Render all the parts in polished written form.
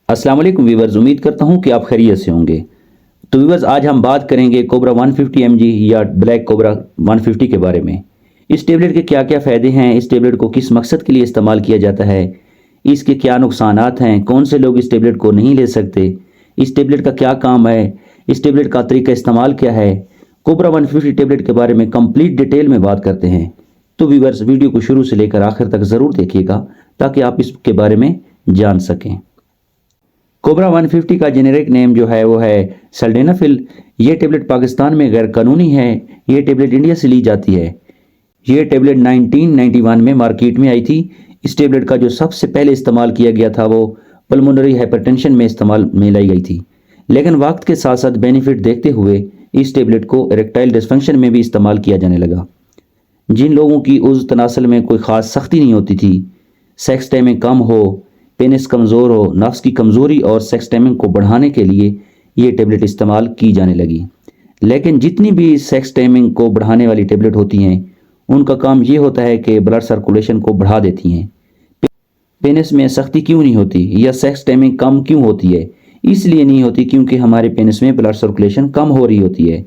अस्सलाम वालेकुम व्यूवर्स, उम्मीद करता हूँ कि आप खैरियत से होंगे। तो व्यूवर्स, आज हम बात करेंगे कोबरा 150 mg या ब्लैक कोबरा 150 के बारे में। इस टेबलेट के क्या क्या फ़ायदे हैं, इस टेबलेट को किस मकसद के लिए इस्तेमाल किया जाता है, इसके क्या नुकसानात हैं, कौन से लोग इस टेबलेट को नहीं ले सकते, इस टेबलेट का क्या काम है, इस टेबलेट का तरीका इस्तेमाल क्या है, कोबरा 150 टेबलेट के बारे में कंप्लीट डिटेल में बात करते हैं। तो व्यूवर्स, वीडियो को शुरू से लेकर आखिर तक ज़रूर देखिएगा ताकि आप इसके बारे में जान सकें। कोबरा 150 का जेनेरिक नेम जो है वो है सल्डेनाफिल। ये टेबलेट पाकिस्तान में गैर कानूनी है। ये टेबलेट इंडिया से ली जाती है। ये टेबलेट 1991 में मार्केट में आई थी। इस टेबलेट का जो सबसे पहले इस्तेमाल किया गया था वो पल्मोनरी हाइपरटेंशन में इस्तेमाल में लाई गई थी, लेकिन वक्त के साथ साथ बेनिफिट देखते हुए इस टेबलेट को इरेक्टाइल डिस्फंक्शन में भी इस्तेमाल किया जाने लगा। जिन लोगों की उज़्व तनासल में कोई ख़ास सख्ती नहीं होती थी, सेक्स टाइमिंग कम हो, पेनिस कमज़ोर हो, नफ्स की कमज़ोरी और सेक्स टाइमिंग को बढ़ाने के लिए ये टेबलेट इस्तेमाल की जाने लगी। लेकिन जितनी भी सेक्स टाइमिंग को बढ़ाने वाली टेबलेट होती हैं उनका काम ये होता है कि ब्लड सर्कुलेशन को बढ़ा देती हैं। पेनिस में सख्ती क्यों नहीं होती या सेक्स टाइमिंग कम क्यों होती है? इसलिए नहीं होती क्योंकि हमारे पेनिस में ब्लड सर्कुलेशन कम हो रही होती है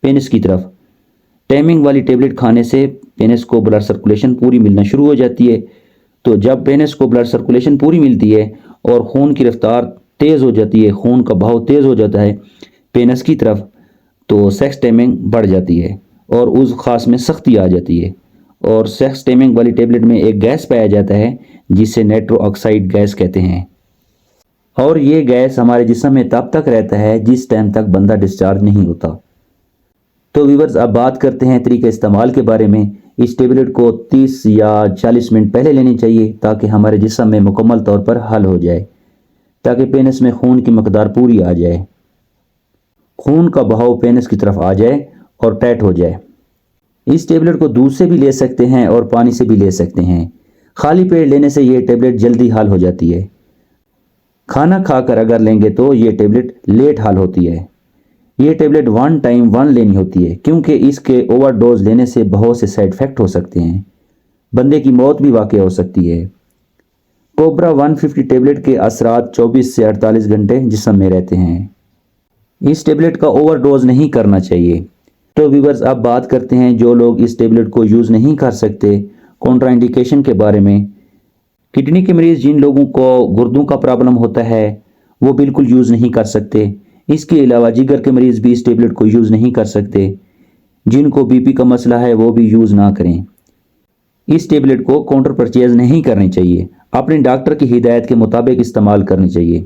पेनिस की तरफ। टाइमिंग वाली टेबलेट खाने से पेनिस को ब्लड सर्कुलेशन पूरी मिलना शुरू हो जाती है। तो जब पेनिस को ब्लड सर्कुलेशन पूरी मिलती है और खून की रफ्तार तेज़ हो जाती है, खून का बहाव तेज़ हो जाता है पेनिस की तरफ, तो सेक्स टाइमिंग बढ़ जाती है और उस खास में सख्ती आ जाती है। और सेक्स टाइमिंग वाली टेबलेट में एक गैस पाया जाता है जिसे नाइट्रो ऑक्साइड गैस कहते हैं, और ये गैस हमारे जिस्म में तब तक रहता है जिस टाइम तक बंदा डिस्चार्ज नहीं होता। तो व्यूवर्स, अब बात करते हैं तरीके इस्तेमाल के बारे में। इस टेबलेट को 30 या 40 मिनट पहले लेनी चाहिए ताकि हमारे जिस्म में मुकम्मल तौर पर हल हो जाए, ताकि पेनिस में खून की मकदार पूरी आ जाए, खून का बहाव पेनिस की तरफ आ जाए और टाइट हो जाए। इस टेबलेट को दूध से भी ले सकते हैं और पानी से भी ले सकते हैं। खाली पेट लेने से ये टेबलेट जल्दी हल हो जाती है। खाना खाकर अगर लेंगे तो ये टेबलेट लेट हल होती है। ये टेबलेट 1 टाइम 1 लेनी होती है क्योंकि इसके ओवरडोज लेने से बहुत से साइड इफेक्ट हो सकते हैं, बंदे की मौत भी वाक़ई हो सकती है। कोबरा 150 टेबलेट के असरात 24 से 48 घंटे जिस्म में रहते हैं। इस टेबलेट का ओवरडोज नहीं करना चाहिए। तो व्यूवर्स, अब बात करते हैं जो लोग इस टेबलेट को यूज़ नहीं कर सकते, कॉन्ट्राइंडिकेशन के बारे में। किडनी के मरीज़, जिन लोगों को गुर्दों का प्रॉब्लम होता है, वो बिल्कुल यूज़ नहीं कर सकते। इसके अलावा जिगर के मरीज़ भी इस टेबलेट को यूज़ नहीं कर सकते। जिनको बीपी का मसला है वो भी यूज़ ना करें। इस टेबलेट को काउंटर परचेज नहीं करनी चाहिए, अपने डॉक्टर की हिदायत के मुताबिक इस्तेमाल करनी चाहिए।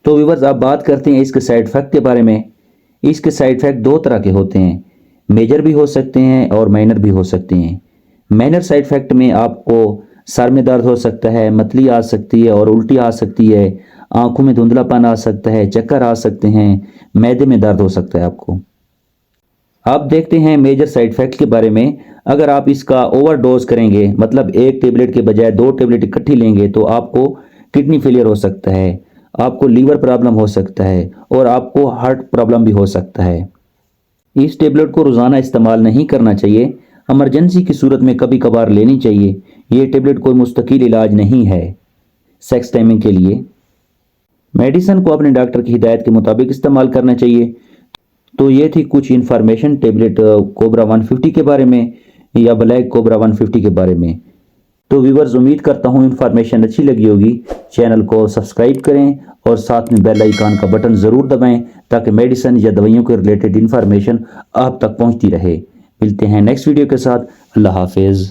तो व्यूवर्स, अब बात करते हैं इसके साइड इफ़ेक्ट के बारे में। इसके साइड इफ़ेक्ट 2 तरह के होते हैं, मेजर भी हो सकते हैं और माइनर भी हो सकते हैं। माइनर साइड इफ़ेक्ट में आपको सर में दर्द हो सकता है, मतली आ सकती है और उल्टी आ सकती है, आंखों में धुंधलापन आ सकता है, चक्कर आ सकते हैं, मैदे में दर्द हो सकता है आपको। अब देखते हैं मेजर साइड इफेक्ट के बारे में। अगर आप इसका ओवरडोज करेंगे, मतलब एक टेबलेट के बजाय 2 टेबलेट इकट्ठी लेंगे, तो आपको किडनी फेलियर हो सकता है, आपको लीवर प्रॉब्लम हो सकता है और आपको हार्ट प्रॉब्लम भी हो सकता है। इस टेबलेट को रोज़ाना इस्तेमाल नहीं करना चाहिए, इमरजेंसी की सूरत में कभी कभार लेनी चाहिए। ये टेबलेट कोई मुस्तकिल इलाज नहीं है सेक्स टाइमिंग के लिए। मेडिसिन को अपने डॉक्टर की हिदायत के मुताबिक इस्तेमाल करना चाहिए। तो ये थी कुछ इन्फॉर्मेशन टेबलेट कोबरा 150 के बारे में या ब्लैक कोबरा 150 के बारे में। तो व्यूवर्स, उम्मीद करता हूँ इन्फॉर्मेशन अच्छी लगी होगी। चैनल को सब्सक्राइब करें और साथ में बेल आइकन का बटन ज़रूर दबाएं ताकि मेडिसिन या दवाइयों के रिलेटेड इन्फॉर्मेशन आप तक पहुँचती रहे। मिलते हैं नेक्स्ट वीडियो के साथ। अल्लाह हाफिज़।